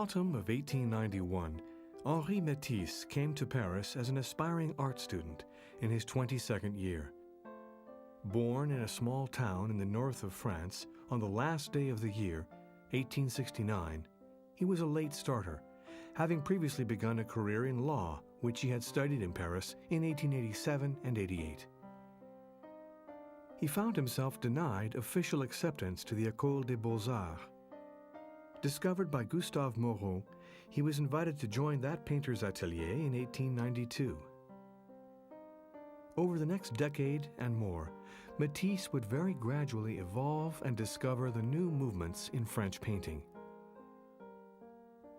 autumn of 1891, Henri Matisse came to Paris as an aspiring art student in his 22nd year. Born in a small town in the north of France on the last day of the year, 1869, he was a late starter, having previously begun a career in law, which he had studied in Paris in 1887 and 88. He found himself denied official acceptance to the École des Beaux-Arts. Discovered by Gustave Moreau, he was invited to join that painter's atelier in 1892. Over the next decade and more, Matisse would very gradually evolve and discover the new movements in French painting.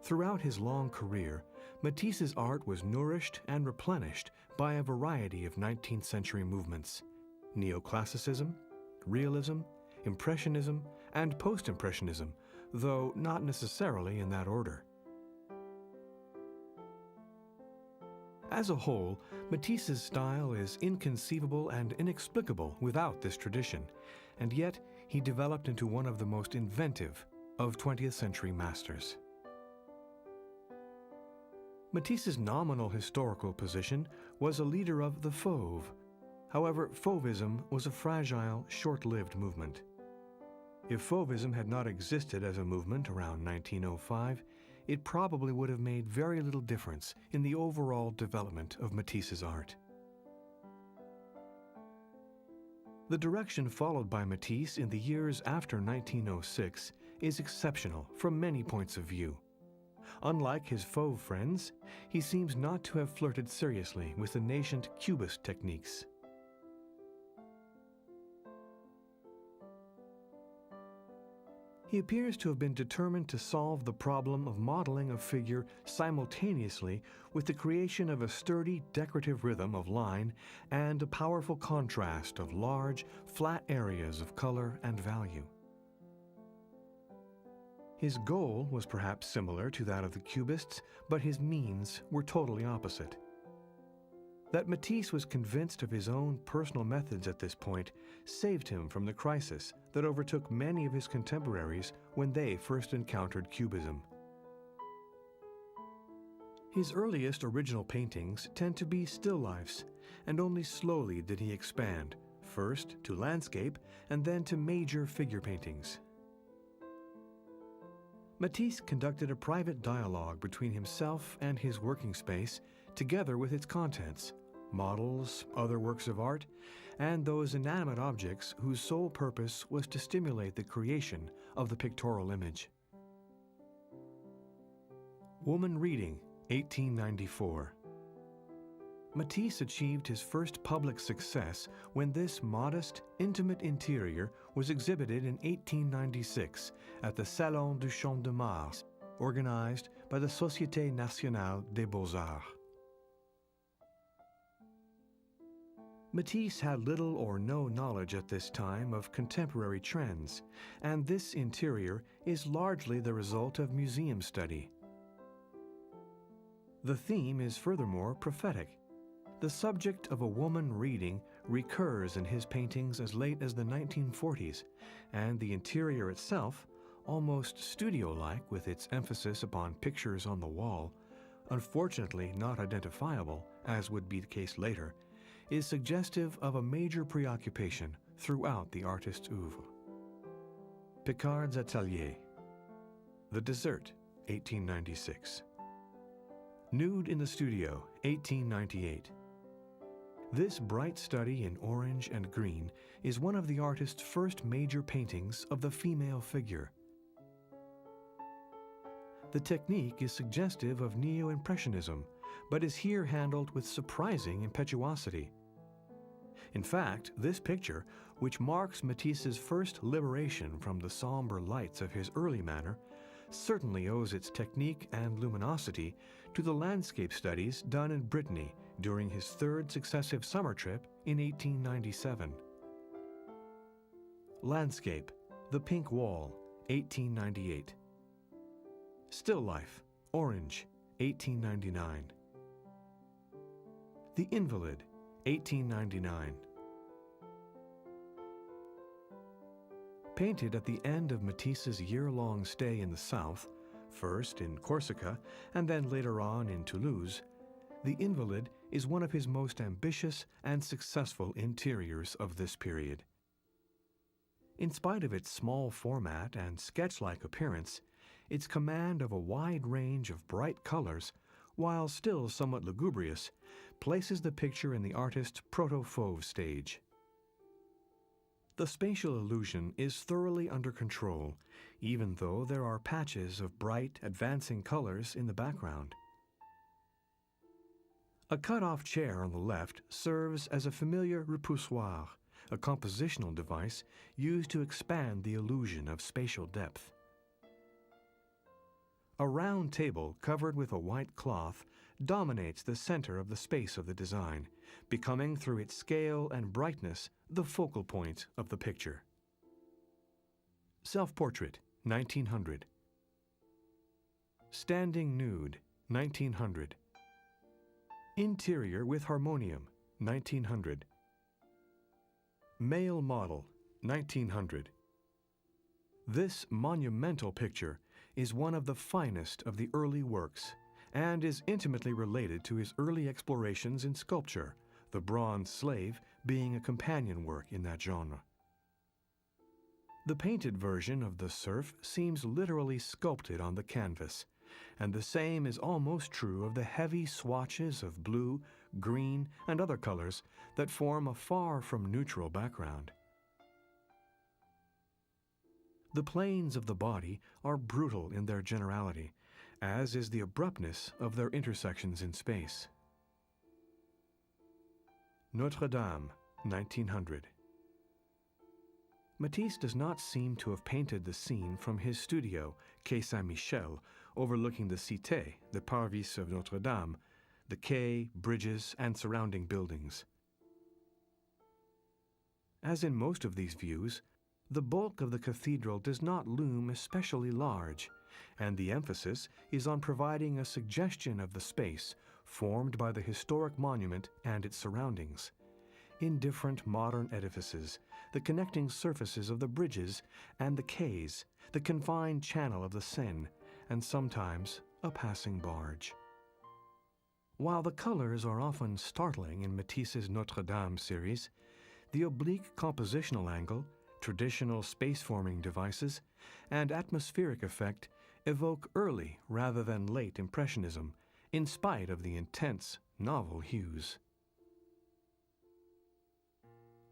Throughout his long career, Matisse's art was nourished and replenished by a variety of 19th century movements: neoclassicism, realism, impressionism, and post-impressionism, though not necessarily in that order. As a whole, Matisse's style is inconceivable and inexplicable without this tradition, and yet he developed into one of the most inventive of 20th century masters. Matisse's nominal historical position was a leader of the Fauve. However, Fauvism was a fragile, short-lived movement. If Fauvism had not existed as a movement around 1905, it probably would have made very little difference in the overall development of Matisse's art. The direction followed by Matisse in the years after 1906 is exceptional from many points of view. Unlike his Fauve friends, he seems not to have flirted seriously with the nascent Cubist techniques. He appears to have been determined to solve the problem of modeling a figure simultaneously with the creation of a sturdy, decorative rhythm of line and a powerful contrast of large, flat areas of color and value. His goal was perhaps similar to that of the Cubists, but his means were totally opposite. That Matisse was convinced of his own personal methods at this point saved him from the crisis that overtook many of his contemporaries when they first encountered Cubism. His earliest original paintings tend to be still lifes, and only slowly did he expand, first to landscape and then to major figure paintings. Matisse conducted a private dialogue between himself and his working space, together with its contents, models, other works of art, and those inanimate objects whose sole purpose was to stimulate the creation of the pictorial image. Woman Reading, 1894. Matisse achieved his first public success when this modest, intimate interior was exhibited in 1896 at the Salon du Champ de Mars, organized by the Société Nationale des Beaux-Arts. Matisse had little or no knowledge at this time of contemporary trends, and this interior is largely the result of museum study. The theme is furthermore prophetic. The subject of a woman reading recurs in his paintings as late as the 1940s, and the interior itself, almost studio-like with its emphasis upon pictures on the wall, unfortunately not identifiable, as would be the case later, is suggestive of a major preoccupation throughout the artist's oeuvre. Picard's Atelier. The Dessert, 1896. Nude in the Studio, 1898. This bright study in orange and green is one of the artist's first major paintings of the female figure. The technique is suggestive of neo-impressionism, but is here handled with surprising impetuosity. In fact, this picture, which marks Matisse's first liberation from the somber lights of his early manner, certainly owes its technique and luminosity to the landscape studies done in Brittany during his third successive summer trip in 1897. Landscape, The Pink Wall, 1898. Still Life, Orange, 1899. The Invalid, 1899. Painted at the end of Matisse's year-long stay in the South, first in Corsica and then later on in Toulouse, The Invalid is one of his most ambitious and successful interiors of this period. In spite of its small format and sketch-like appearance, its command of a wide range of bright colors, while still somewhat lugubrious, places the picture in the artist's proto-fauve stage. The spatial illusion is thoroughly under control, even though there are patches of bright, advancing colors in the background. A cut-off chair on the left serves as a familiar repoussoir, a compositional device used to expand the illusion of spatial depth. A round table covered with a white cloth dominates the center of the space of the design, becoming through its scale and brightness the focal point of the picture. Self-portrait, 1900. Standing nude, 1900. Interior with harmonium, 1900. Male model, 1900. This monumental picture is one of the finest of the early works and is intimately related to his early explorations in sculpture, the bronze slave being a companion work in that genre. The painted version of the serf seems literally sculpted on the canvas, and the same is almost true of the heavy swatches of blue, green, and other colors that form a far from neutral background. The planes of the body are brutal in their generality, as is the abruptness of their intersections in space. Notre Dame, 1900. Matisse does not seem to have painted the scene from his studio, Quai Saint-Michel, overlooking the Cité, the Parvis of Notre Dame, the quay, bridges, and surrounding buildings. As in most of these views, the bulk of the cathedral does not loom especially large, and the emphasis is on providing a suggestion of the space formed by the historic monument and its surroundings. In different modern edifices, the connecting surfaces of the bridges and the quays, the confined channel of the Seine, and sometimes a passing barge. While the colors are often startling in Matisse's Notre Dame series, the oblique compositional angle, traditional space-forming devices, and atmospheric effect evoke early rather than late Impressionism, in spite of the intense, novel hues.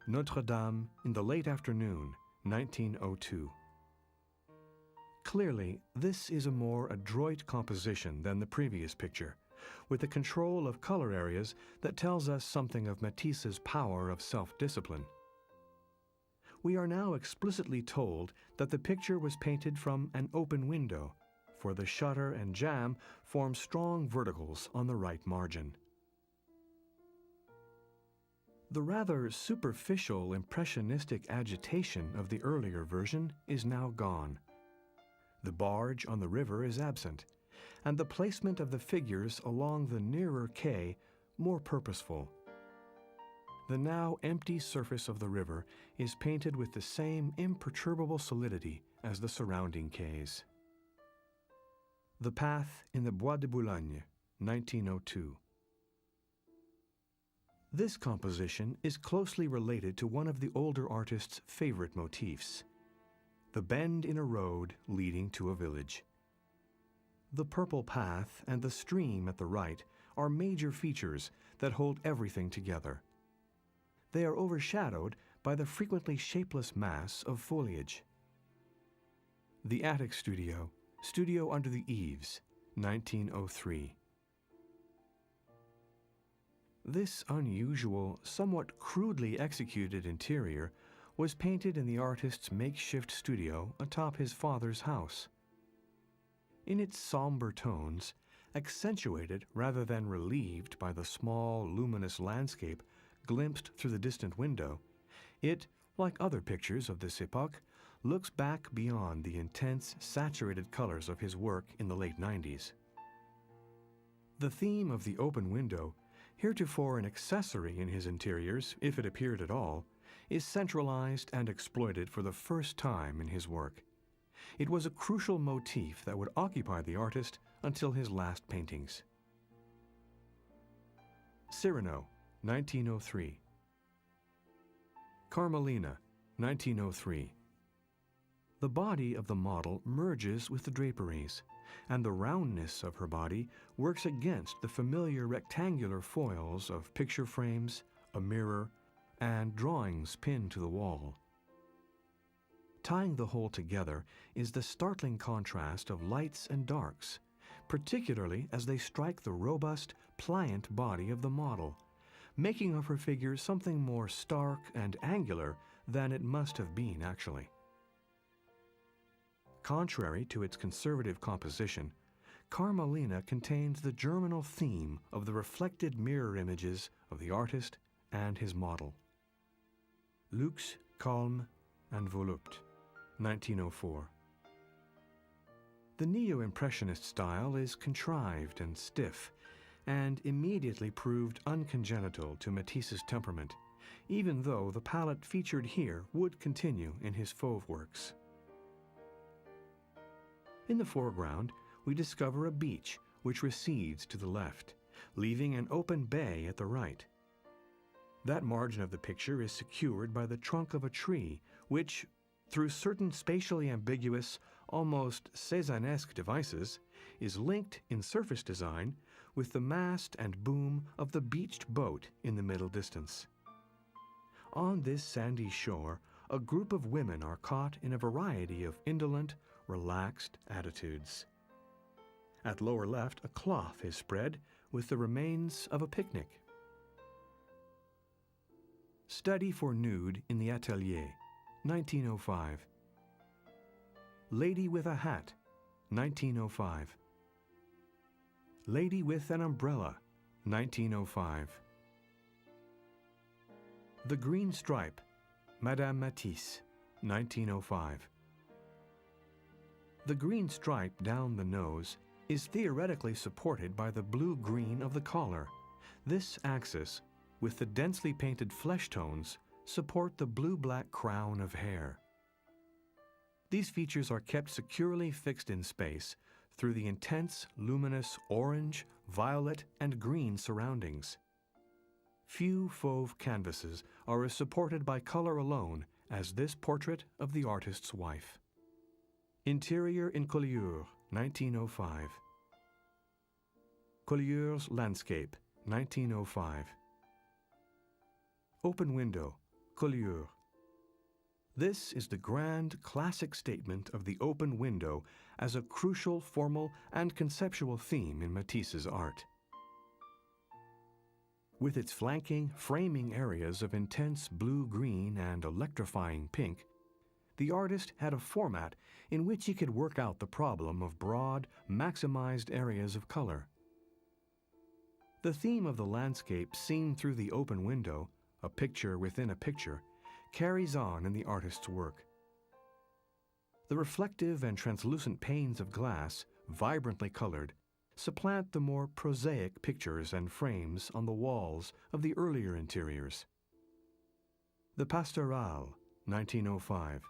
Notre Dame in the late afternoon, 1902. Clearly, this is a more adroit composition than the previous picture, with a control of color areas that tells us something of Matisse's power of self-discipline. We are now explicitly told that the picture was painted from an open window, for the shutter and jamb form strong verticals on the right margin. The rather superficial impressionistic agitation of the earlier version is now gone. The barge on the river is absent, and the placement of the figures along the nearer quay more purposeful. The now empty surface of the river is painted with the same imperturbable solidity as the surrounding quays. The Path in the Bois de Boulogne, 1902. This composition is closely related to one of the older artist's favorite motifs, the bend in a road leading to a village. The purple path and the stream at the right are major features that hold everything together. They are overshadowed by the frequently shapeless mass of foliage. The Attic Studio, Studio Under the Eaves, 1903. This unusual, somewhat crudely executed interior was painted in the artist's makeshift studio atop his father's house. In its somber tones, accentuated rather than relieved by the small, luminous landscape glimpsed through the distant window, it, like other pictures of this epoch, looks back beyond the intense, saturated colors of his work in the late 90s. The theme of the open window, heretofore an accessory in his interiors, if it appeared at all, is centralized and exploited for the first time in his work. It was a crucial motif that would occupy the artist until his last paintings. Cyrano, 1903. Carmelina, 1903. The body of the model merges with the draperies, and the roundness of her body works against the familiar rectangular foils of picture frames, a mirror, and drawings pinned to the wall. Tying the whole together is the startling contrast of lights and darks, particularly as they strike the robust, pliant body of the model, making of her figure something more stark and angular than it must have been actually. Contrary to its conservative composition, Carmelina contains the germinal theme of the reflected mirror images of the artist and his model. Lux, calme, and volupte, 1904. The neo-impressionist style is contrived and stiff, and immediately proved uncongenital to Matisse's temperament, even though the palette featured here would continue in his Fauve works. In the foreground, we discover a beach which recedes to the left, leaving an open bay at the right. That margin of the picture is secured by the trunk of a tree, which, through certain spatially ambiguous, almost Cézannesque devices, is linked in surface design with the mast and boom of the beached boat in the middle distance. On this sandy shore, a group of women are caught in a variety of indolent, relaxed attitudes. At lower left, a cloth is spread with the remains of a picnic. Study for Nude in the Atelier, 1905. Lady with a Hat, 1905. Lady with an Umbrella, 1905. The Green Stripe, Madame Matisse, 1905. The green stripe down the nose is theoretically supported by the blue-green of the collar. This axis, with the densely painted flesh tones, support the blue-black crown of hair. These features are kept securely fixed in space through the intense, luminous orange, violet, and green surroundings. Few Fauve canvases are as supported by color alone as this portrait of the artist's wife. Interior in Collioure, 1905. Collioure's Landscape, 1905. Open Window, Collioure. This is the grand classic statement of the open window as a crucial formal and conceptual theme in Matisse's art. With its flanking, framing areas of intense blue-green and electrifying pink, the artist had a format in which he could work out the problem of broad, maximized areas of color. The theme of the landscape seen through the open window, a picture within a picture, carries on in the artist's work. The reflective and translucent panes of glass, vibrantly colored, supplant the more prosaic pictures and frames on the walls of the earlier interiors. The Pastorale, 1905.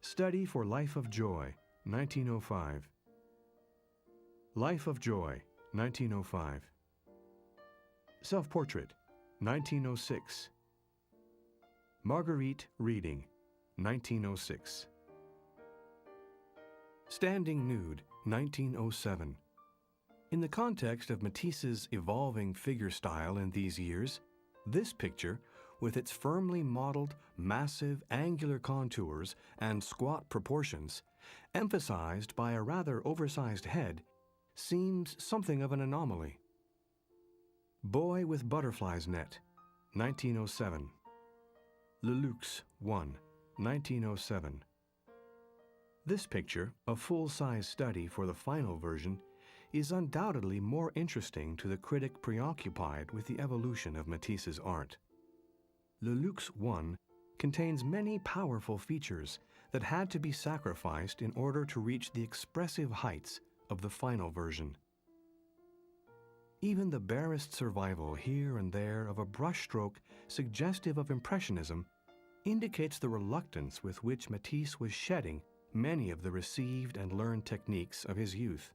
Study for Life of Joy, 1905. Life of Joy, 1905. Self-Portrait, 1906. Marguerite Reading, 1906. Standing Nude, 1907. In the context of Matisse's evolving figure style in these years, this picture, with its firmly modeled, massive, angular contours and squat proportions, emphasized by a rather oversized head, seems something of an anomaly. Boy with Butterfly's Net, 1907. Le Luxe 1, 1907. This picture, a full-size study for the final version, is undoubtedly more interesting to the critic preoccupied with the evolution of Matisse's art. Le Luxe 1 contains many powerful features that had to be sacrificed in order to reach the expressive heights of the final version. Even the barest survival here and there of a brushstroke suggestive of Impressionism indicates the reluctance with which Matisse was shedding many of the received and learned techniques of his youth.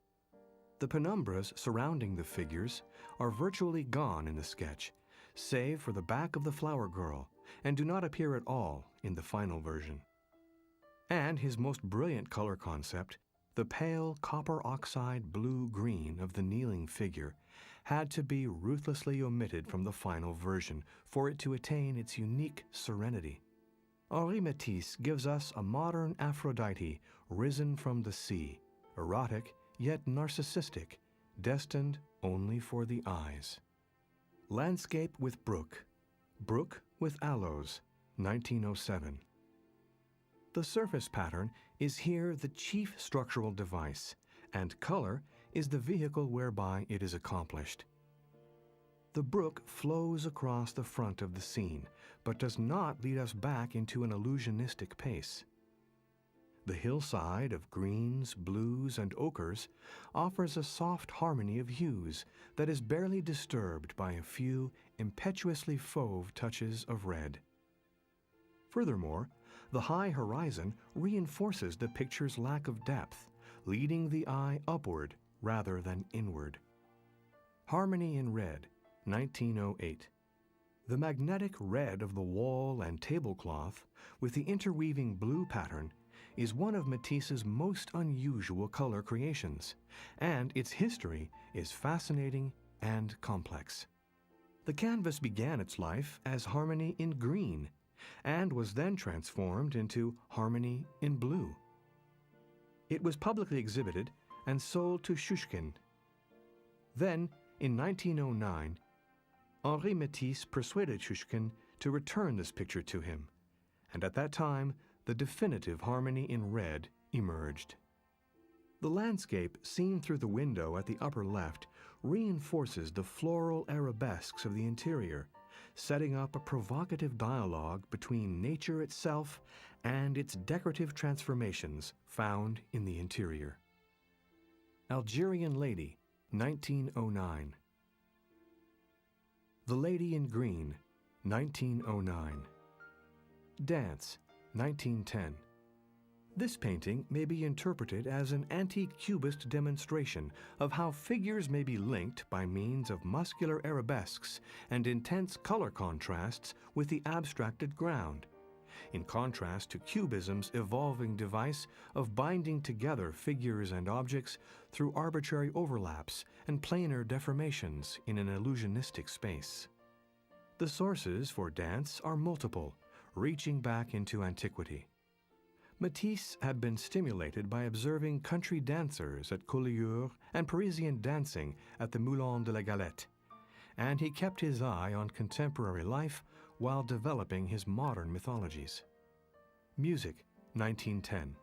The penumbras surrounding the figures are virtually gone in the sketch, save for the back of the flower girl, and do not appear at all in the final version. And his most brilliant color concept, the pale copper oxide blue-green of the kneeling figure, had to be ruthlessly omitted from the final version for it to attain its unique serenity. Henri Matisse gives us a modern Aphrodite risen from the sea, erotic yet narcissistic, destined only for the eyes. Landscape with Brook, Brook with Aloes, 1907. The surface pattern is here the chief structural device, and color is the vehicle whereby it is accomplished. The brook flows across the front of the scene, but does not lead us back into an illusionistic pace. The hillside of greens, blues, and ochres offers a soft harmony of hues that is barely disturbed by a few impetuously fauve touches of red. Furthermore, the high horizon reinforces the picture's lack of depth, leading the eye upward rather than inward. Harmony in Red, 1908. The magnetic red of the wall and tablecloth, with the interweaving blue pattern, is one of Matisse's most unusual color creations, and its history is fascinating and complex. The canvas began its life as Harmony in Green, and was then transformed into Harmony in Blue. It was publicly exhibited and sold to Schuschkin. Then, in 1909, Henri Matisse persuaded Schuschkin to return this picture to him, and at that time, the definitive Harmony in Red emerged. The landscape seen through the window at the upper left reinforces the floral arabesques of the interior, setting up a provocative dialogue between nature itself and its decorative transformations found in the interior. Algerian Lady, 1909. The Lady in Green, 1909. Dance, 1910. This painting may be interpreted as an anti-cubist demonstration of how figures may be linked by means of muscular arabesques and intense color contrasts with the abstracted ground, in contrast to Cubism's evolving device of binding together figures and objects through arbitrary overlaps and planar deformations in an illusionistic space. The sources for dance are multiple, reaching back into antiquity. Matisse had been stimulated by observing country dancers at Collioure and Parisian dancing at the Moulin de la Galette, and he kept his eye on contemporary life while developing his modern mythologies. Music, 1910.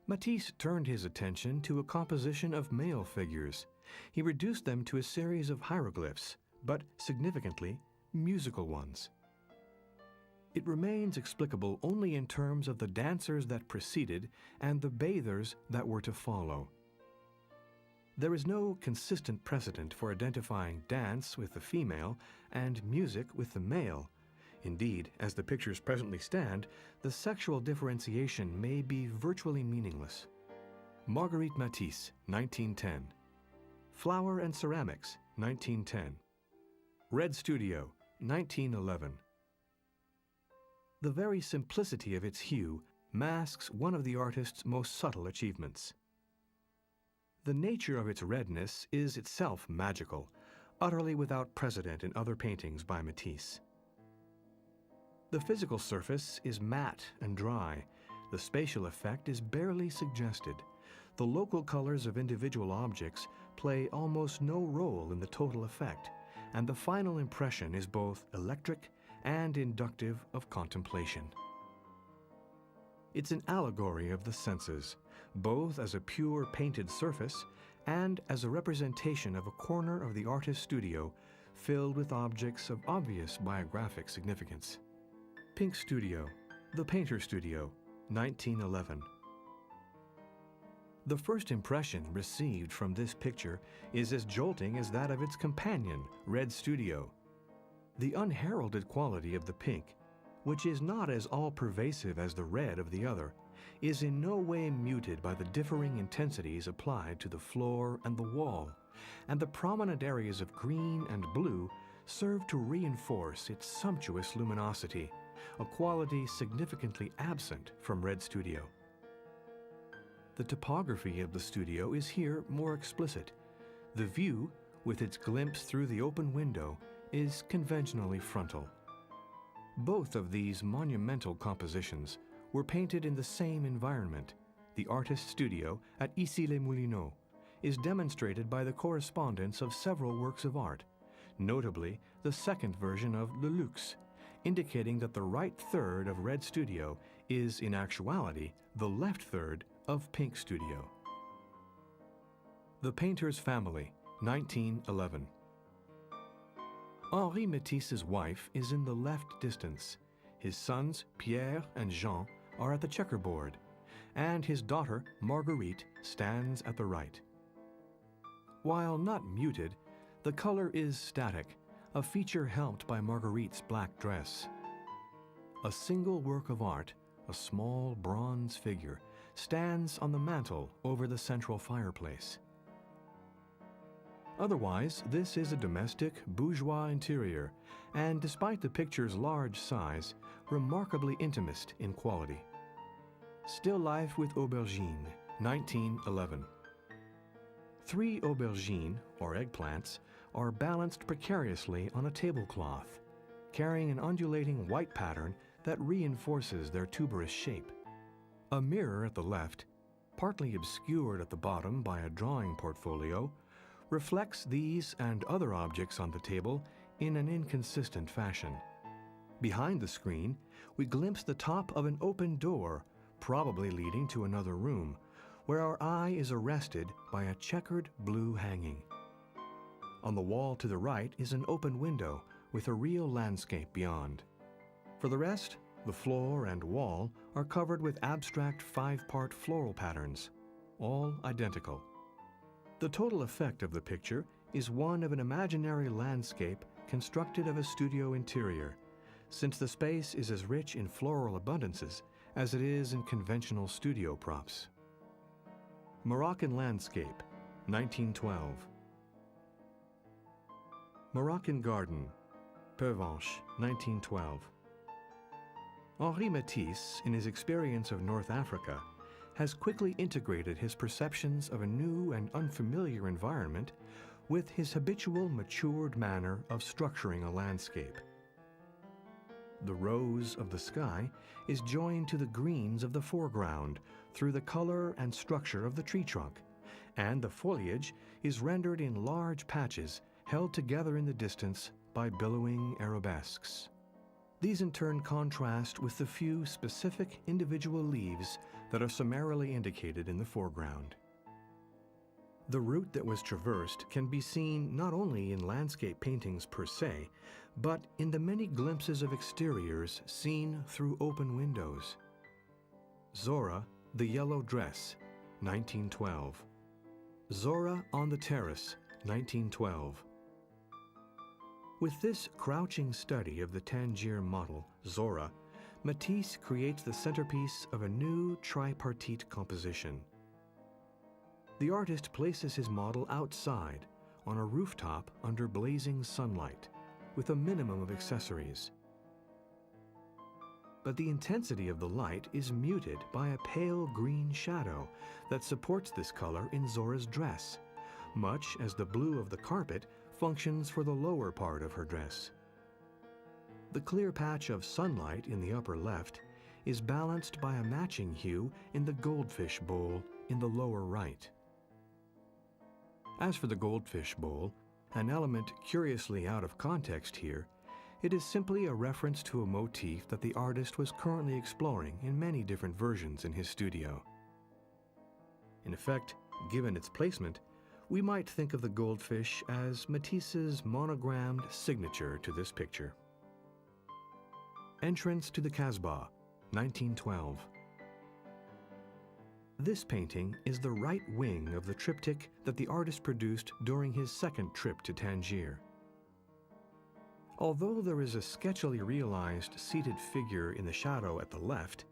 Matisse turned his attention to a composition of male figures. He reduced them to a series of hieroglyphs, but significantly, musical ones. It remains explicable only in terms of the dancers that preceded and the bathers that were to follow. There is no consistent precedent for identifying dance with the female and music with the male. Indeed, as the pictures presently stand, the sexual differentiation may be virtually meaningless. Marguerite Matisse, 1910. Flower and Ceramics, 1910. Red Studio, 1911. The very simplicity of its hue masks one of the artist's most subtle achievements. The nature of its redness is itself magical, utterly without precedent in other paintings by Matisse. The physical surface is matte and dry. The spatial effect is barely suggested. The local colors of individual objects play almost no role in the total effect, and the final impression is both electric and inductive of contemplation. It's an allegory of the senses, both as a pure painted surface and as a representation of a corner of the artist's studio filled with objects of obvious biographic significance. Pink Studio, The Painter Studio, 1911. The first impression received from this picture is as jolting as that of its companion, Red Studio. The unheralded quality of the pink, which is not as all-pervasive as the red of the other, is in no way muted by the differing intensities applied to the floor and the wall, and the prominent areas of green and blue serve to reinforce its sumptuous luminosity, a quality significantly absent from Red Studio. The topography of the studio is here more explicit. The view, with its glimpse through the open window, is conventionally frontal. Both of these monumental compositions were painted in the same environment. The artist's studio at Issy-les-Moulineaux is demonstrated by the correspondence of several works of art, notably the second version of Le Luxe, indicating that the right third of Red Studio is, in actuality, the left third of Pink Studio. The Painter's Family, 1911. Henri Matisse's wife is in the left distance. His sons, Pierre and Jean, are at the checkerboard, and his daughter, Marguerite, stands at the right. While not muted, the color is static, a feature helped by Marguerite's black dress. A single work of art, a small bronze figure, stands on the mantel over the central fireplace. Otherwise, this is a domestic, bourgeois interior, and despite the picture's large size, remarkably intimate in quality. Still Life with Aubergine, 1911. 3 aubergines, or eggplants, are balanced precariously on a tablecloth, carrying an undulating white pattern that reinforces their tuberous shape. A mirror at the left, partly obscured at the bottom by a drawing portfolio, reflects these and other objects on the table in an inconsistent fashion. Behind the screen, we glimpse the top of an open door, probably leading to another room, where our eye is arrested by a checkered blue hanging. On the wall to the right is an open window with a real landscape beyond. For the rest, the floor and wall are covered with abstract 5-part floral patterns, all identical. The total effect of the picture is one of an imaginary landscape constructed of a studio interior, since the space is as rich in floral abundances as it is in conventional studio props. Moroccan Landscape, 1912. Moroccan Garden, Pervenche, 1912. Henri Matisse, in his experience of North Africa, has quickly integrated his perceptions of a new and unfamiliar environment with his habitual matured manner of structuring a landscape. The rose of the sky is joined to the greens of the foreground through the color and structure of the tree trunk, and the foliage is rendered in large patches held together in the distance by billowing arabesques. These in turn contrast with the few specific individual leaves that are summarily indicated in the foreground. The route that was traversed can be seen not only in landscape paintings per se, but in the many glimpses of exteriors seen through open windows. Zora, the Yellow Dress, 1912. Zora on the Terrace, 1912. With this crouching study of the Tangier model, Zora, Matisse creates the centerpiece of a new tripartite composition. The artist places his model outside, on a rooftop under blazing sunlight, with a minimum of accessories. But the intensity of the light is muted by a pale green shadow that supports this color in Zora's dress, much as the blue of the carpet functions for the lower part of her dress. The clear patch of sunlight in the upper left is balanced by a matching hue in the goldfish bowl in the lower right. As for the goldfish bowl, an element curiously out of context here, it is simply a reference to a motif that the artist was currently exploring in many different versions in his studio. In effect, given its placement, we might think of the goldfish as Matisse's monogrammed signature to this picture. Entrance to the Casbah, 1912. This painting is the right wing of the triptych that the artist produced during his second trip to Tangier. Although there is a sketchily realized seated figure in the shadow at the left,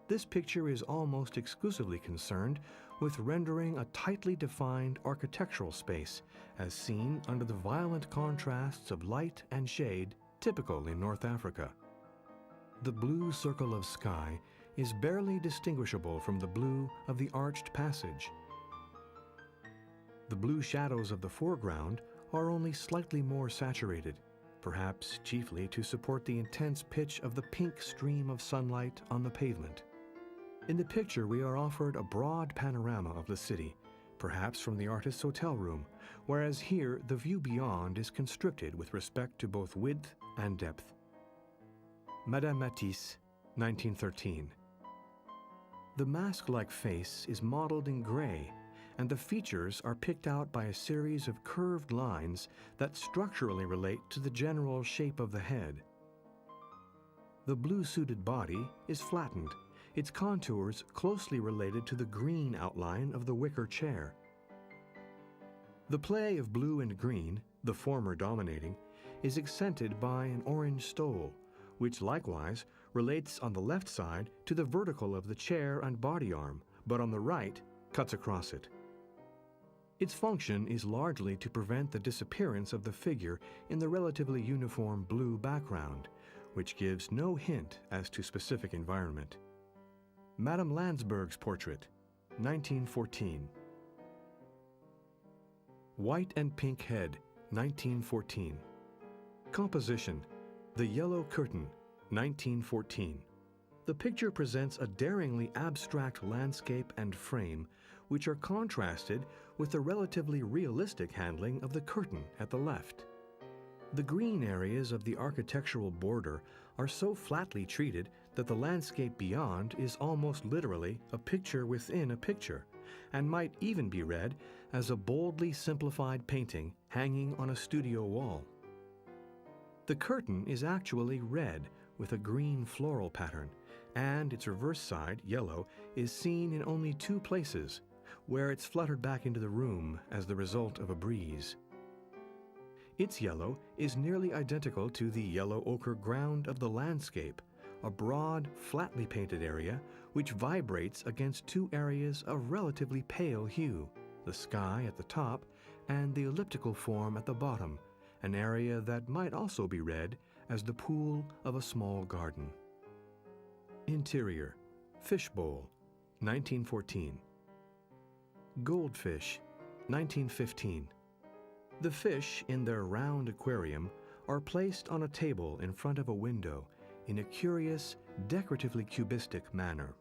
this picture is almost exclusively concerned with rendering a tightly defined architectural space as seen under the violent contrasts of light and shade typical in North Africa. The blue circle of sky is barely distinguishable from the blue of the arched passage. The blue shadows of the foreground are only slightly more saturated, perhaps chiefly to support the intense pitch of the pink stream of sunlight on the pavement. In the picture, we are offered a broad panorama of the city, perhaps from the artist's hotel room, whereas here the view beyond is constricted with respect to both width and depth. Madame Matisse, 1913. The mask-like face is modeled in gray, and the features are picked out by a series of curved lines that structurally relate to the general shape of the head. The blue-suited body is flattened, its contours closely related to the green outline of the wicker chair. The play of blue and green, the former dominating, is accented by an orange stole, which likewise relates on the left side to the vertical of the chair and body arm, but on the right cuts across it. Its function is largely to prevent the disappearance of the figure in the relatively uniform blue background, which gives no hint as to specific environment. Madame Landsberg's portrait, 1914. White and Pink Head, 1914. Composition, The Yellow Curtain, 1914. The picture presents a daringly abstract landscape and frame, which are contrasted with the relatively realistic handling of the curtain at the left. The green areas of the architectural border are so flatly treated that the landscape beyond is almost literally a picture within a picture, and might even be read as a boldly simplified painting hanging on a studio wall. The curtain is actually red with a green floral pattern, and its reverse side, yellow, is seen in only two places, where it's fluttered back into the room as the result of a breeze. Its yellow is nearly identical to the yellow ochre ground of the landscape, a broad, flatly painted area which vibrates against two areas of relatively pale hue, the sky at the top and the elliptical form at the bottom, an area that might also be read as the pool of a small garden. Interior, Fishbowl, 1914. Goldfish, 1915. The fish in their round aquarium are placed on a table in front of a window in a curious, decoratively cubistic manner.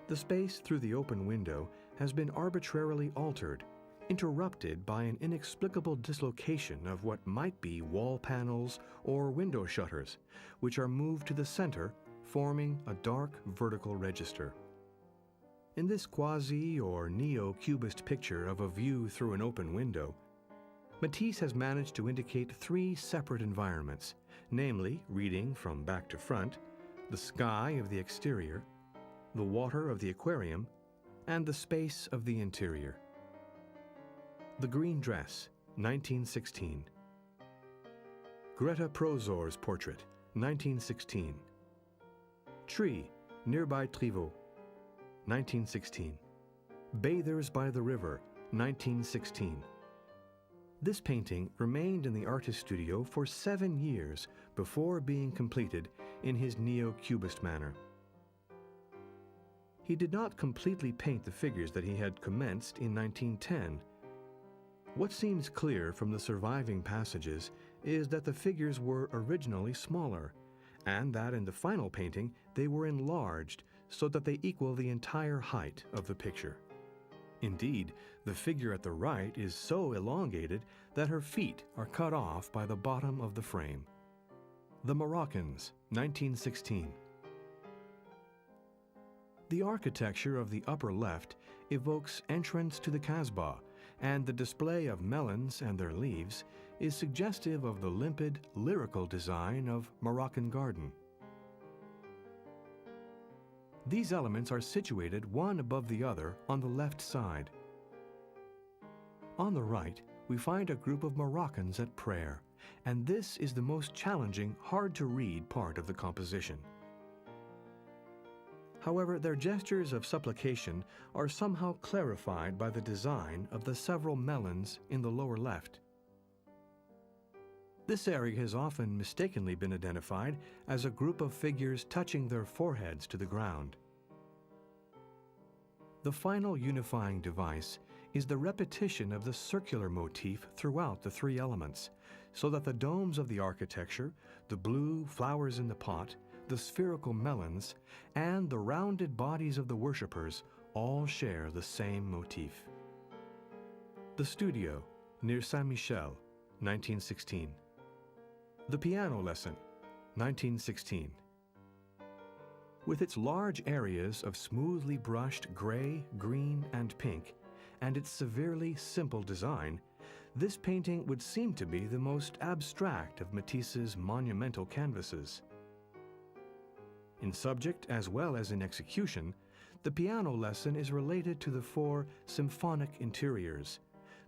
The space through the open window has been arbitrarily altered, interrupted by an inexplicable dislocation of what might be wall panels or window shutters, which are moved to the center, forming a dark vertical register. In this quasi- or neo-cubist picture of a view through an open window, Matisse has managed to indicate three separate environments, namely, reading from back to front, the sky of the exterior, the water of the aquarium, and the space of the interior. The Green Dress, 1916. Greta Prozor's portrait, 1916. Tree, nearby Trivaux, 1916. Bathers by the River, 1916. This painting remained in the artist's studio for 7 years before being completed in his neo-cubist manner. He did not completely paint the figures that he had commenced in 1910. What seems clear from the surviving passages is that the figures were originally smaller, and that in the final painting they were enlarged so that they equal the entire height of the picture. Indeed, the figure at the right is so elongated that her feet are cut off by the bottom of the frame. The Moroccans, 1916. The architecture of the upper left evokes entrance to the Kasbah, and the display of melons and their leaves is suggestive of the limpid, lyrical design of Moroccan garden. These elements are situated one above the other on the left side. On the right, we find a group of Moroccans at prayer, and this is the most challenging, hard-to-read part of the composition. However, their gestures of supplication are somehow clarified by the design of the several melons in the lower left. This area has often mistakenly been identified as a group of figures touching their foreheads to the ground. The final unifying device is the repetition of the circular motif throughout the three elements, so that the domes of the architecture, the blue flowers in the pot, the spherical melons, and the rounded bodies of the worshippers all share the same motif. The Studio, near Saint-Michel, 1916. The Piano Lesson, 1916. With its large areas of smoothly brushed gray, green, and pink, and its severely simple design, this painting would seem to be the most abstract of Matisse's monumental canvases. In subject as well as in execution, the Piano Lesson is related to the four symphonic interiors,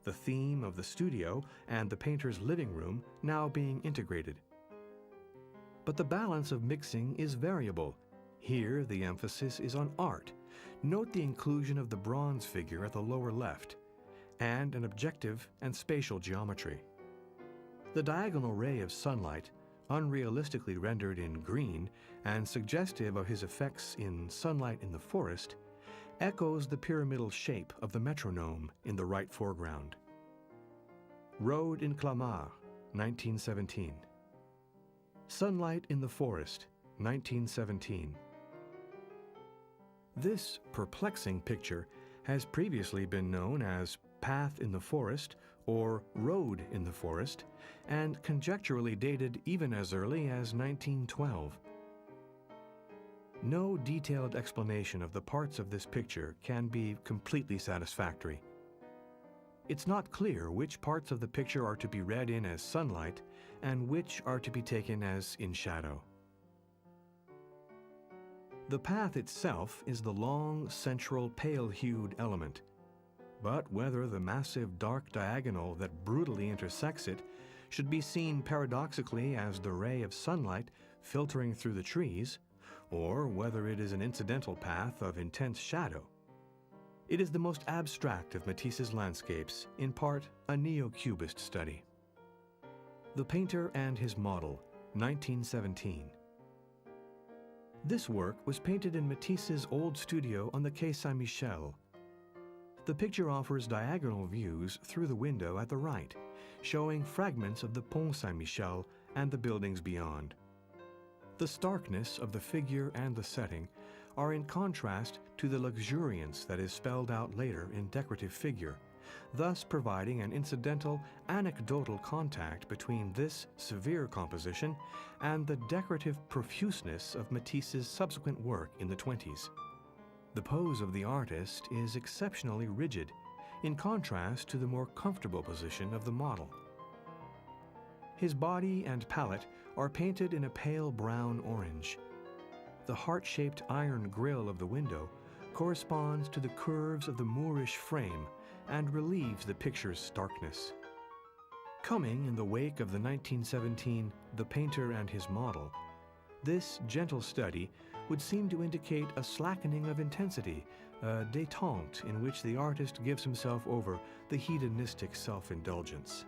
the theme of the studio and the painter's living room now being integrated. But the balance of mixing is variable. Here the emphasis is on art. Note the inclusion of the bronze figure at the lower left, and an objective and spatial geometry. The diagonal ray of sunlight, unrealistically rendered in green and suggestive of his effects in Sunlight in the Forest, echoes the pyramidal shape of the metronome in the right foreground. Road in Clamart, 1917. Sunlight in the Forest, 1917. This perplexing picture has previously been known as Path in the Forest or Road in the Forest, and conjecturally dated even as early as 1912. No detailed explanation of the parts of this picture can be completely satisfactory. It's not clear which parts of the picture are to be read in as sunlight and which are to be taken as in shadow. The path itself is the long, central, pale-hued element, but whether the massive dark diagonal that brutally intersects it should be seen paradoxically as the ray of sunlight filtering through the trees, or whether it is an incidental path of intense shadow. It is the most abstract of Matisse's landscapes, in part a neo-cubist study. The Painter and His Model, 1917. This work was painted in Matisse's old studio on the Quai Saint-Michel. The picture offers diagonal views through the window at the right, showing fragments of the Pont Saint-Michel and the buildings beyond. The starkness of the figure and the setting are in contrast to the luxuriance that is spelled out later in decorative figure, thus providing an incidental, anecdotal contact between this severe composition and the decorative profuseness of Matisse's subsequent work in the 20s. The pose of the artist is exceptionally rigid, in contrast to the more comfortable position of the model. His body and palette are painted in a pale brown orange. The heart-shaped iron grille of the window corresponds to the curves of the Moorish frame and relieves the picture's starkness. Coming in the wake of the 1917 The Painter and His Model, this gentle study would seem to indicate a slackening of intensity, a détente in which the artist gives himself over the hedonistic self-indulgence.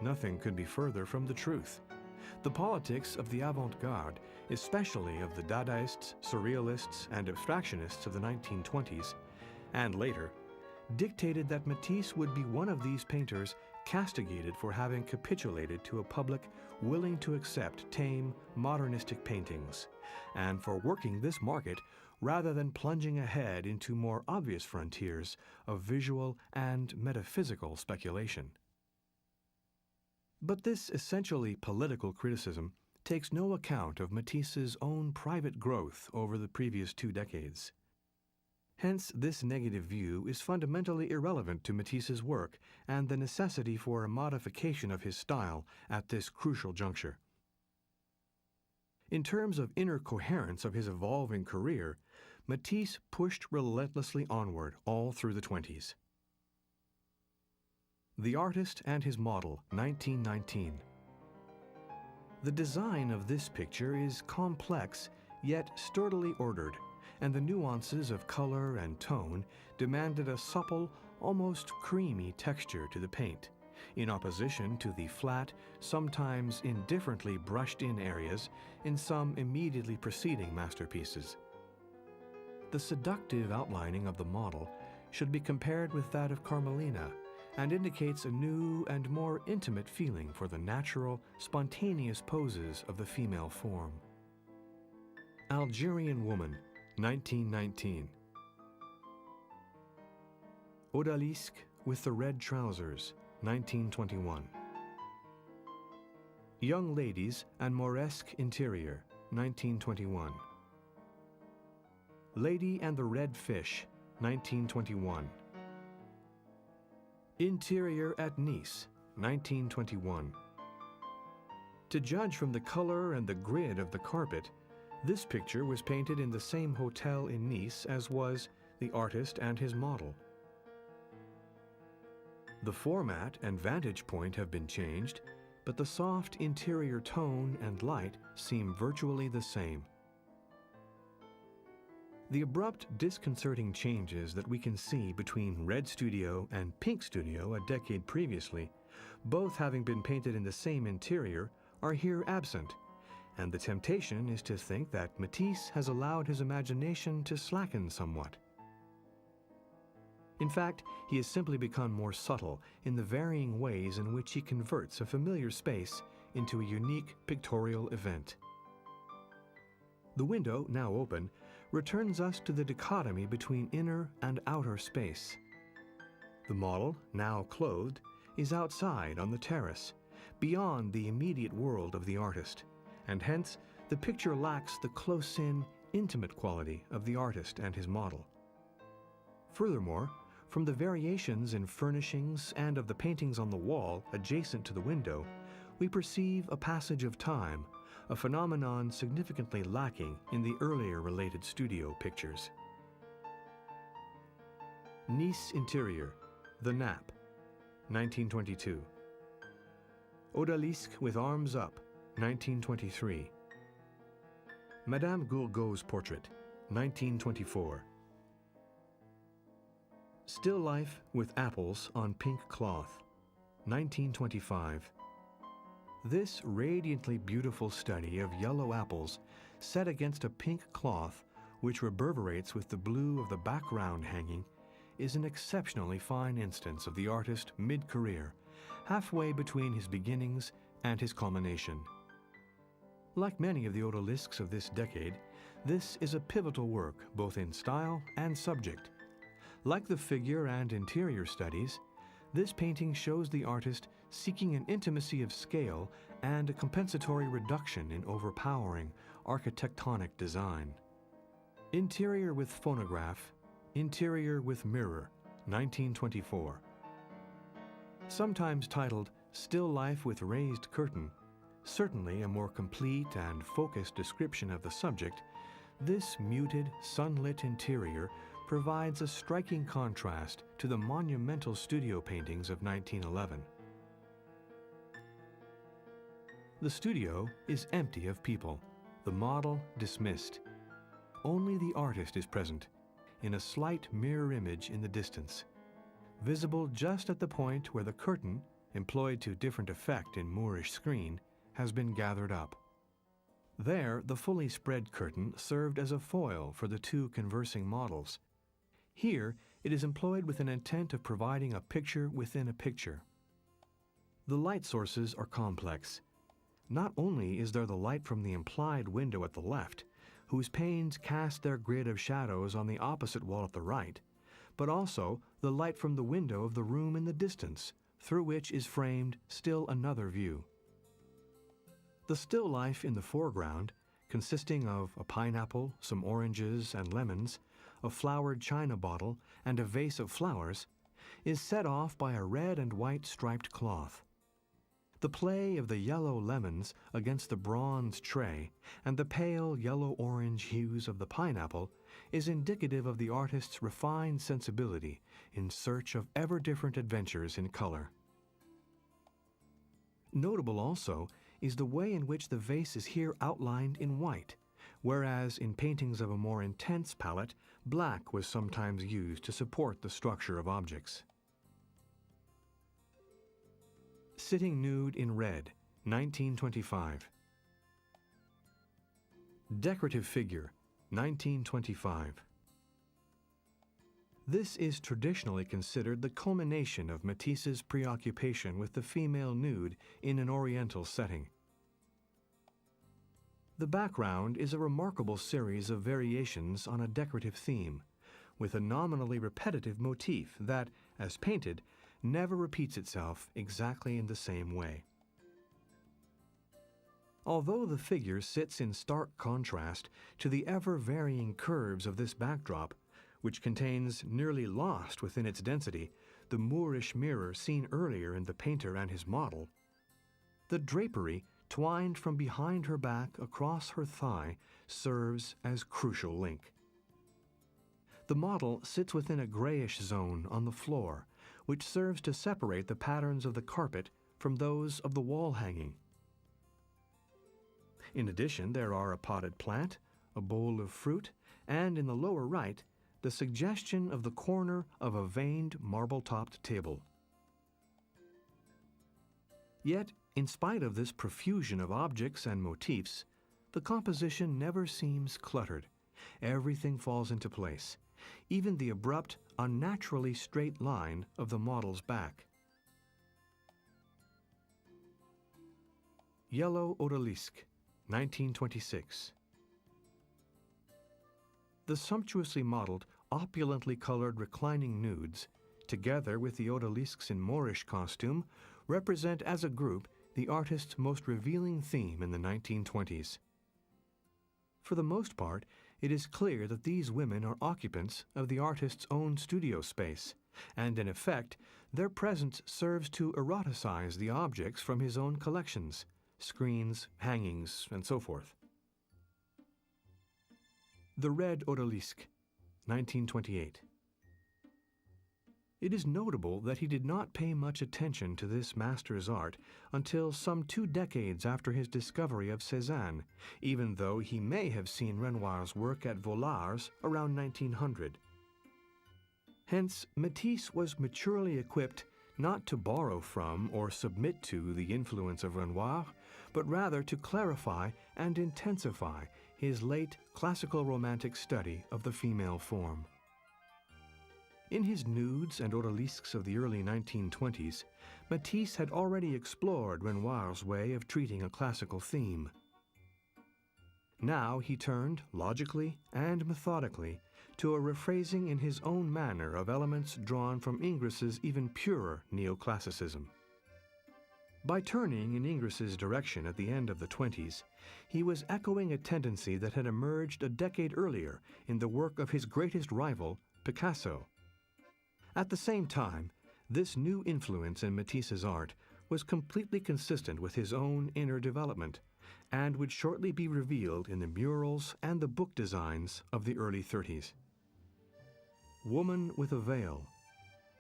Nothing could be further from the truth. The politics of the avant-garde, especially of the Dadaists, Surrealists, and Abstractionists of the 1920s, and later, dictated that Matisse would be one of these painters castigated for having capitulated to a public willing to accept tame, modernistic paintings, and for working this market rather than plunging ahead into more obvious frontiers of visual and metaphysical speculation. But this essentially political criticism takes no account of Matisse's own private growth over the previous 2 decades. Hence, this negative view is fundamentally irrelevant to Matisse's work and the necessity for a modification of his style at this crucial juncture. In terms of inner coherence of his evolving career, Matisse pushed relentlessly onward all through the 20s. The Artist and His Model, 1919. The design of this picture is complex, yet sturdily ordered, and the nuances of color and tone demanded a supple, almost creamy texture to the paint, in opposition to the flat, sometimes indifferently brushed-in areas in some immediately preceding masterpieces. The seductive outlining of the model should be compared with that of Carmelina, and indicates a new and more intimate feeling for the natural, spontaneous poses of the female form. Algerian Woman, 1919. Odalisque with the Red Trousers, 1921. Young Ladies and Mauresque Interior, 1921. Lady and the Red Fish, 1921. Interior at Nice, 1921. To judge from the color and the grid of the carpet, this picture was painted in the same hotel in Nice as was The Artist and His Model. The format and vantage point have been changed, but the soft interior tone and light seem virtually the same. The abrupt, disconcerting changes that we can see between Red Studio and Pink Studio a decade previously, both having been painted in the same interior, are here absent, and the temptation is to think that Matisse has allowed his imagination to slacken somewhat. In fact, he has simply become more subtle in the varying ways in which he converts a familiar space into a unique pictorial event. The window, now open, returns us to the dichotomy between inner and outer space. The model, now clothed, is outside on the terrace, beyond the immediate world of the artist, and hence the picture lacks the close-in, intimate quality of the artist and his model. Furthermore, from the variations in furnishings and of the paintings on the wall adjacent to the window, we perceive a passage of time, a phenomenon significantly lacking in the earlier related studio pictures. Nice Interior, The Nap, 1922. Odalisque with Arms Up, 1923. Madame Gourgaud's Portrait, 1924. Still Life with Apples on Pink Cloth, 1925. This radiantly beautiful study of yellow apples set against a pink cloth which reverberates with the blue of the background hanging is an exceptionally fine instance of the artist mid-career, halfway between his beginnings and his culmination. Like many of the odalisques of this decade, this is a pivotal work both in style and subject. Like the figure and interior studies, this painting shows the artist seeking an intimacy of scale and a compensatory reduction in overpowering architectonic design. Interior with Phonograph, Interior with Mirror, 1924. Sometimes titled Still Life with Raised Curtain, certainly a more complete and focused description of the subject, this muted, sunlit interior provides a striking contrast to the monumental studio paintings of 1911. The studio is empty of people, the model dismissed. Only the artist is present, in a slight mirror image in the distance, visible just at the point where the curtain, employed to different effect in Moorish screen, has been gathered up. There, the fully spread curtain served as a foil for the two conversing models. Here, it is employed with an intent of providing a picture within a picture. The light sources are complex. Not only is there the light from the implied window at the left, whose panes cast their grid of shadows on the opposite wall at the right, but also the light from the window of the room in the distance, through which is framed still another view. The still life in the foreground, consisting of a pineapple, some oranges and lemons, a flowered china bottle, and a vase of flowers, is set off by a red and white striped cloth. The play of the yellow lemons against the bronze tray and the pale yellow-orange hues of the pineapple is indicative of the artist's refined sensibility in search of ever-different adventures in color. Notable also is the way in which the vase is here outlined in white, whereas in paintings of a more intense palette, black was sometimes used to support the structure of objects. Sitting Nude in Red, 1925. Decorative Figure, 1925. This is traditionally considered the culmination of Matisse's preoccupation with the female nude in an Oriental setting. The background is a remarkable series of variations on a decorative theme, with a nominally repetitive motif that, as painted, never repeats itself exactly in the same way. Although the figure sits in stark contrast to the ever-varying curves of this backdrop, which contains, nearly lost within its density, the Moorish mirror seen earlier in the painter and his model, the drapery twined from behind her back across her thigh serves as crucial link. The model sits within a grayish zone on the floor, which serves to separate the patterns of the carpet from those of the wall hanging. In addition, there are a potted plant, a bowl of fruit, and in the lower right, the suggestion of the corner of a veined marble-topped table. Yet, in spite of this profusion of objects and motifs, the composition never seems cluttered. Everything falls into place, even the abrupt, unnaturally straight line of the model's back. Yellow Odalisque, 1926. The sumptuously modeled, opulently colored reclining nudes, together with the odalisques in Moorish costume, represent as a group the artist's most revealing theme in the 1920s. For the most part, it is clear that these women are occupants of the artist's own studio space, and in effect, their presence serves to eroticize the objects from his own collections, screens, hangings, and so forth. The Red Odalisque, 1928. It is notable that he did not pay much attention to this master's art until some 2 decades after his discovery of Cézanne, even though he may have seen Renoir's work at Vollars around 1900. Hence, Matisse was maturely equipped not to borrow from or submit to the influence of Renoir, but rather to clarify and intensify his late classical romantic study of the female form. In his nudes and odalisques of the early 1920s, Matisse had already explored Renoir's way of treating a classical theme. Now he turned, logically and methodically, to a rephrasing in his own manner of elements drawn from Ingres's even purer neoclassicism. By turning in Ingres's direction at the end of the 20s, he was echoing a tendency that had emerged a decade earlier in the work of his greatest rival, Picasso. At the same time, this new influence in Matisse's art was completely consistent with his own inner development, and would shortly be revealed in the murals and the book designs of the early 30s. Woman with a Veil,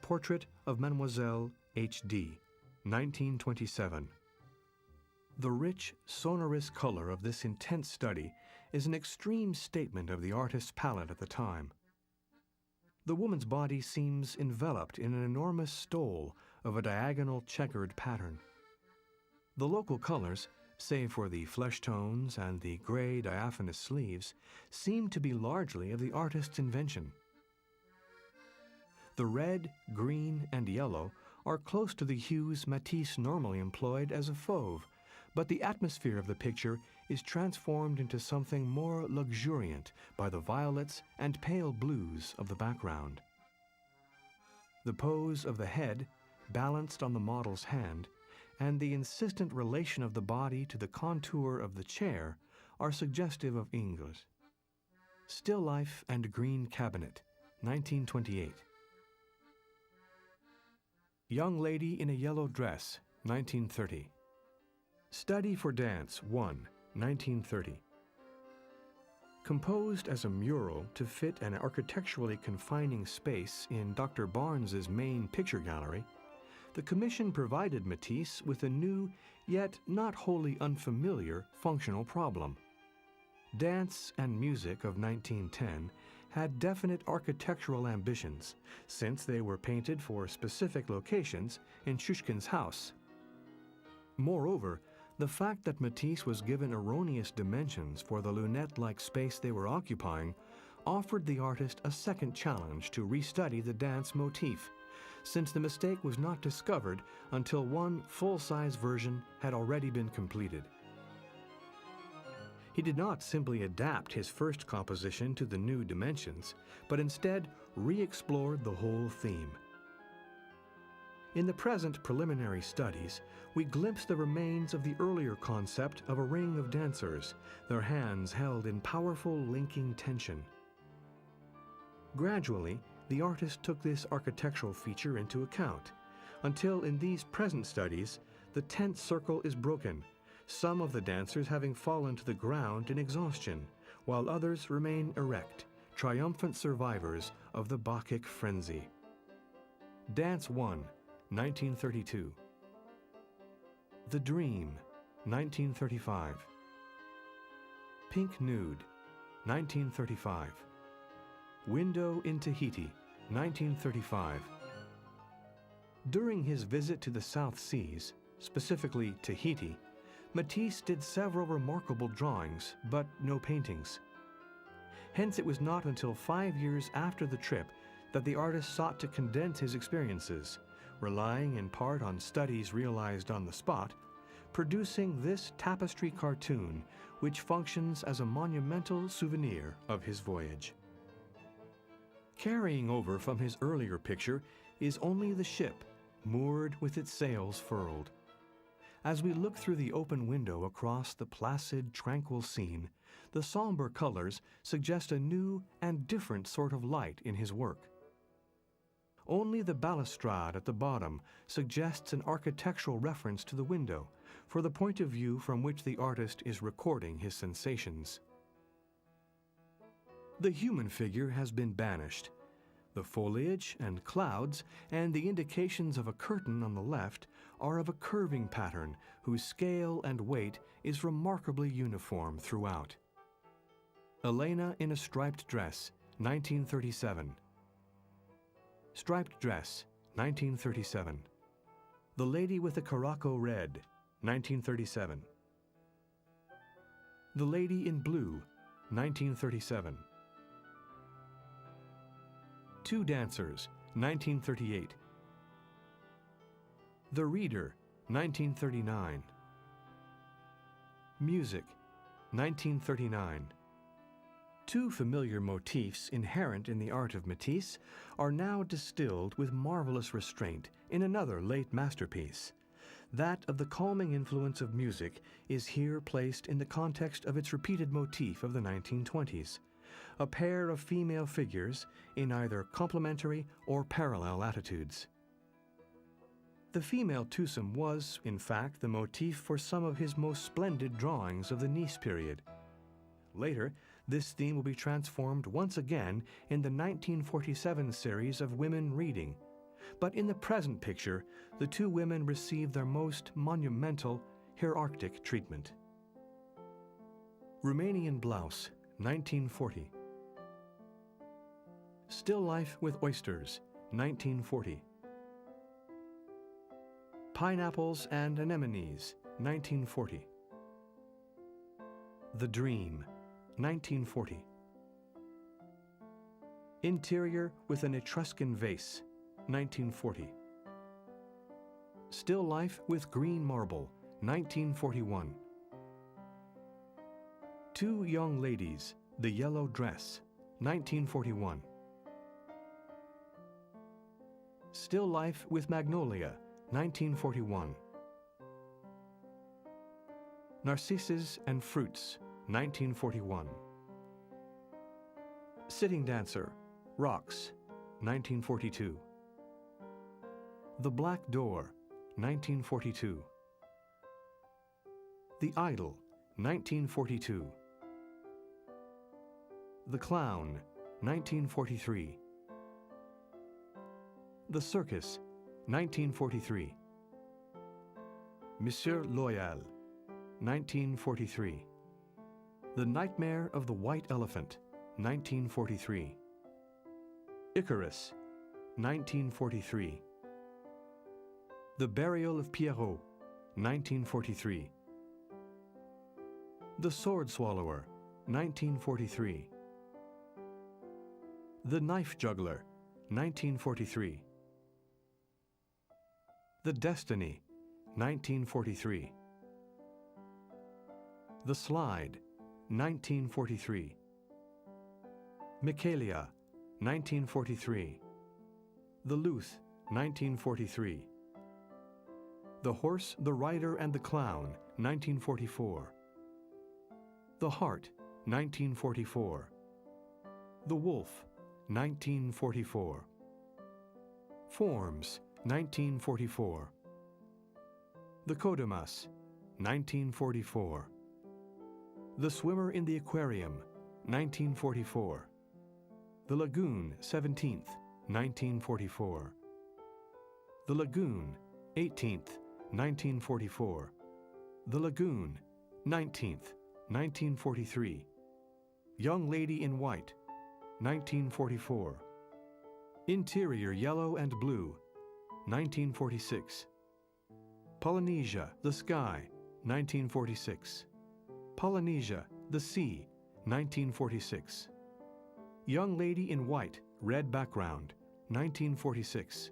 Portrait of Mademoiselle H.D., 1927. The rich, sonorous color of this intense study is an extreme statement of the artist's palette at the time. The woman's body seems enveloped in an enormous stole of a diagonal checkered pattern. The local colors, save for the flesh tones and the gray diaphanous sleeves, seem to be largely of the artist's invention. The red, green, and yellow are close to the hues Matisse normally employed as a fauve, but the atmosphere of the picture is transformed into something more luxuriant by the violets and pale blues of the background. The pose of the head, balanced on the model's hand, and the insistent relation of the body to the contour of the chair are suggestive of Ingres. Still Life and Green Cabinet, 1928. Young Lady in a Yellow Dress, 1930. Study for Dance 1, 1930. Composed as a mural to fit an architecturally confining space in Dr. Barnes's main picture gallery, the Commission provided Matisse with a new, yet not wholly unfamiliar, functional problem. Dance and Music of 1910 had definite architectural ambitions, since they were painted for specific locations in Shushkin's house. Moreover, the fact that Matisse was given erroneous dimensions for the lunette-like space they were occupying offered the artist a second challenge to restudy the dance motif, since the mistake was not discovered until one full-size version had already been completed. He did not simply adapt his first composition to the new dimensions, but instead re-explored the whole theme. In the present preliminary studies, we glimpse the remains of the earlier concept of a ring of dancers, their hands held in powerful linking tension. Gradually, the artist took this architectural feature into account, until in these present studies, the tenth circle is broken, some of the dancers having fallen to the ground in exhaustion, while others remain erect, triumphant survivors of the Bacchic frenzy. Dance 1, 1932. The Dream, 1935. Pink Nude, 1935. Window in Tahiti, 1935. During his visit to the South Seas, specifically Tahiti, Matisse did several remarkable drawings, but no paintings. Hence, it was not until 5 years after the trip that the artist sought to condense his experiences, relying in part on studies realized on the spot, producing this tapestry cartoon, which functions as a monumental souvenir of his voyage. Carrying over from his earlier picture is only the ship, moored with its sails furled. As we look through the open window across the placid, tranquil scene, the somber colors suggest a new and different sort of light in his work. Only the balustrade at the bottom suggests an architectural reference to the window, for the point of view from which the artist is recording his sensations. The human figure has been banished. The foliage and clouds and the indications of a curtain on the left are of a curving pattern whose scale and weight is remarkably uniform throughout. Elena in a striped dress, 1937. Striped dress, 1937. The Lady with the Caraco Red, 1937. The Lady in Blue, 1937. Two Dancers, 1938. The Reader, 1939. Music, 1939. Two familiar motifs inherent in the art of Matisse are now distilled with marvelous restraint in another late masterpiece. That of the calming influence of music is here placed in the context of its repeated motif of the 1920s, a pair of female figures in either complementary or parallel attitudes. The female twosome was, in fact, the motif for some of his most splendid drawings of the Nice period. Later, this theme will be transformed once again in the 1947 series of Women Reading, but in the present picture, the two women receive their most monumental, hierarchic treatment. Romanian Blouse, 1940. Still Life with Oysters, 1940. Pineapples and Anemones, 1940. The Dream, 1940. Interior with an Etruscan Vase, 1940. Still Life with Green Marble, 1941. Two Young Ladies, The Yellow Dress, 1941. Still Life with Magnolia, 1941. Narcissus and Fruits, 1941. Sitting Dancer, Rocks, 1942. The Black Door, 1942. The Idol, 1942. The Clown, 1943. The Circus, 1943. Monsieur Loyal, 1943. The Nightmare of the White Elephant, 1943. Icarus, 1943. The Burial of Pierrot, 1943. The Sword Swallower, 1943. The Knife Juggler, 1943. The Destiny, 1943. The Slide, 1943. Michaelia, 1943. The Luth, 1943. The Horse, the Rider, and the Clown, 1944. The Heart, 1944. The Wolf, 1944. Forms, 1944. The Kodamas, 1944. The Swimmer in the Aquarium, 1944. The Lagoon, 17th, 1944. The Lagoon, 18th, 1944. The Lagoon, 19th, 1943. Young Lady in White, 1944. Interior Yellow and Blue, 1946. Polynesia, the Sky, 1946. Polynesia, the Sea, 1946. Young Lady in White, Red Background, 1946.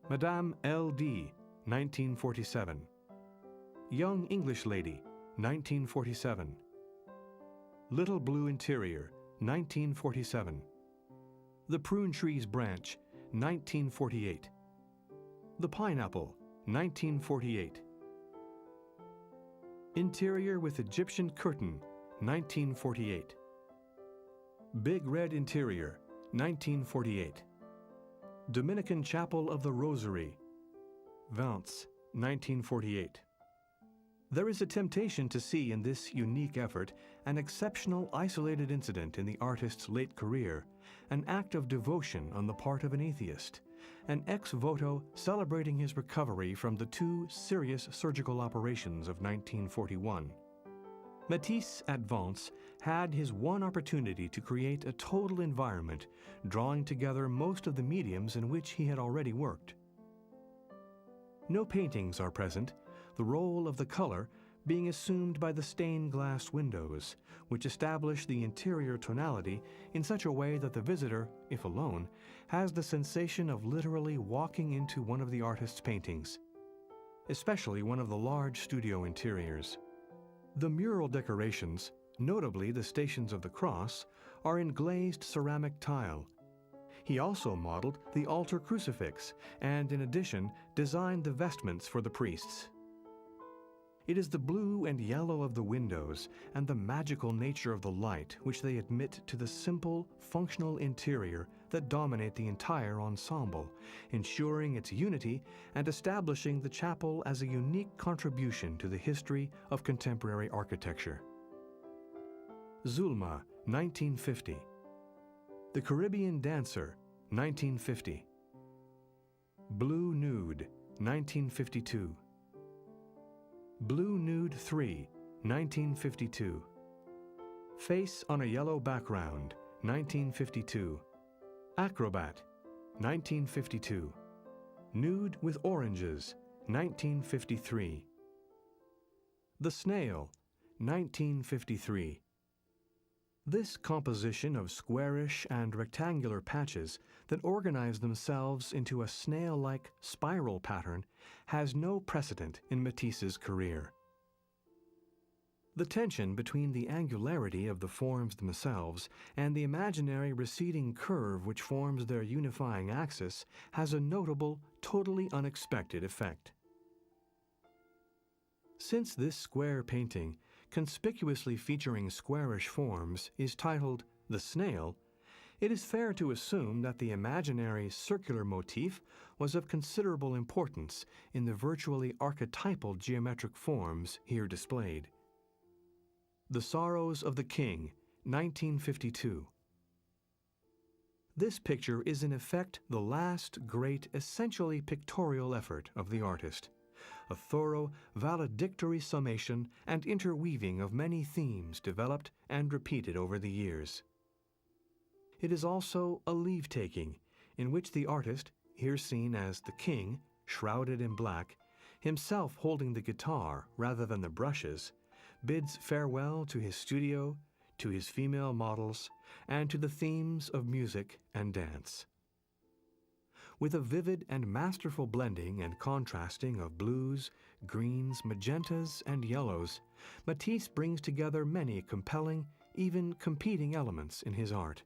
Madame L.D., 1947. Young English Lady, 1947. Little Blue Interior, 1947. The Prune Tree's Branch, 1948. The Pineapple, 1948. Interior with Egyptian Curtain, 1948. Big Red Interior, 1948. Dominican Chapel of the Rosary, Vence, 1948. There is a temptation to see in this unique effort an exceptional isolated incident in the artist's late career, an act of devotion on the part of an atheist, an ex voto celebrating his recovery from the two serious surgical operations of 1941. Matisse at Vence had his one opportunity to create a total environment, drawing together most of the mediums in which he had already worked. No paintings are present, the role of the color being assumed by the stained glass windows, which establish the interior tonality in such a way that the visitor, if alone, has the sensation of literally walking into one of the artist's paintings, especially one of the large studio interiors. The mural decorations, notably the Stations of the Cross, are in glazed ceramic tile. He also modeled the altar crucifix and, in addition, designed the vestments for the priests. It is the blue and yellow of the windows and the magical nature of the light which they admit to the simple, functional interior that dominate the entire ensemble, ensuring its unity and establishing the chapel as a unique contribution to the history of contemporary architecture. Zulma, 1950. The Caribbean Dancer, 1950. Blue Nude, 1952. Blue Nude 3, 1952. Face on a Yellow Background, 1952. Acrobat, 1952. Nude with Oranges, 1953. The Snail, 1953. This composition of squarish and rectangular patches that organize themselves into a snail-like spiral pattern has no precedent in Matisse's career. The tension between the angularity of the forms themselves and the imaginary receding curve which forms their unifying axis has a notable, totally unexpected effect. Since this square painting, conspicuously featuring squarish forms, is titled The Snail, it is fair to assume that the imaginary circular motif was of considerable importance in the virtually archetypal geometric forms here displayed. The Sorrows of the King, 1952. This picture is in effect the last great, essentially pictorial effort of the artist, a thorough, valedictory summation and interweaving of many themes developed and repeated over the years. It is also a leave-taking, in which the artist, here seen as the king, shrouded in black, himself holding the guitar rather than the brushes, bids farewell to his studio, to his female models, and to the themes of music and dance. With a vivid and masterful blending and contrasting of blues, greens, magentas, and yellows, Matisse brings together many compelling, even competing elements in his art.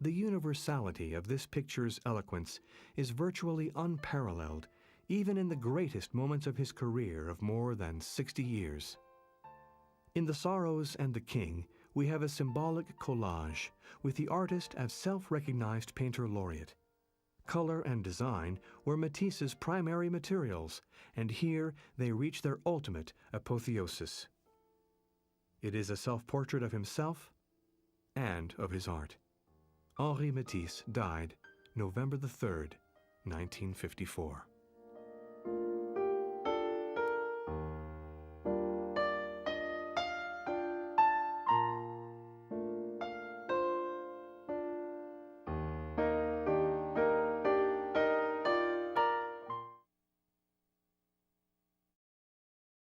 The universality of this picture's eloquence is virtually unparalleled, even in the greatest moments of his career of more than 60 years. In The Sorrows and the King, we have a symbolic collage, with the artist as self-recognized painter laureate. Color and design were Matisse's primary materials, and here they reach their ultimate apotheosis. It is a self-portrait of himself and of his art. Henri Matisse died November the 3rd, 1954.